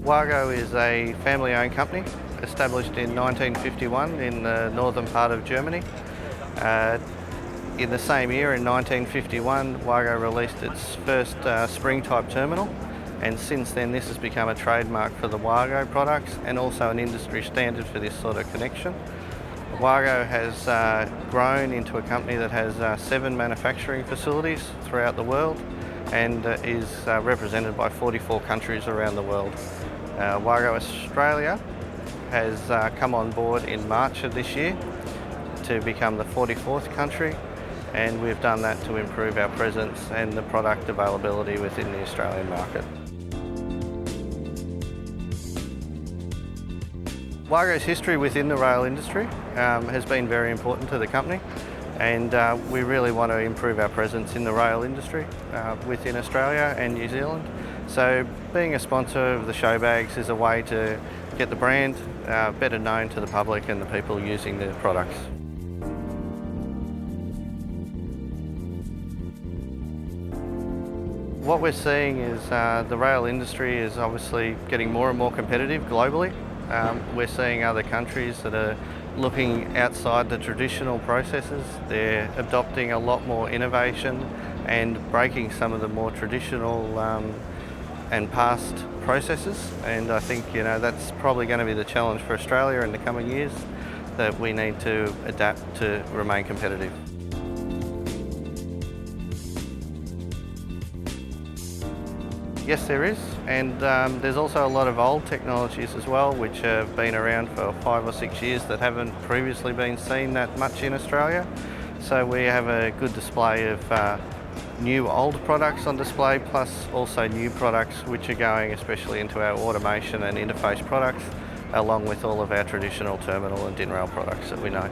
WAGO is a family-owned company established in 1951 in the northern part of Germany. In the same year, in 1951, WAGO released its first spring-type terminal, and since then this has become a trademark for the WAGO products and also an industry standard for this sort of connection. WAGO has grown into a company that has 7 manufacturing facilities throughout the world and is represented by 44 countries around the world. WAGO Australia has come on board in March of this year to become the 44th country, and we've done that to improve our presence and the product availability within the Australian market. WAGO's history within the rail industry has been very important to the company, and we really want to improve our presence in the rail industry within Australia and New Zealand. So being a sponsor of the show bags is a way to get the brand better known to the public and the people using the products. What we're seeing is the rail industry is obviously getting more and more competitive globally. We're seeing other countries that are looking outside the traditional processes. They're adopting a lot more innovation and breaking some of the more traditional and past processes. And I think that's probably going to be the challenge for Australia in the coming years, that we need to adapt to remain competitive. Yes, there is, and there's also a lot of old technologies as well which have been around for 5 or 6 years that haven't previously been seen that much in Australia. So we have a good display of new old products on display, plus also new products which are going especially into our automation and interface products, along with all of our traditional terminal and DIN rail products that we know.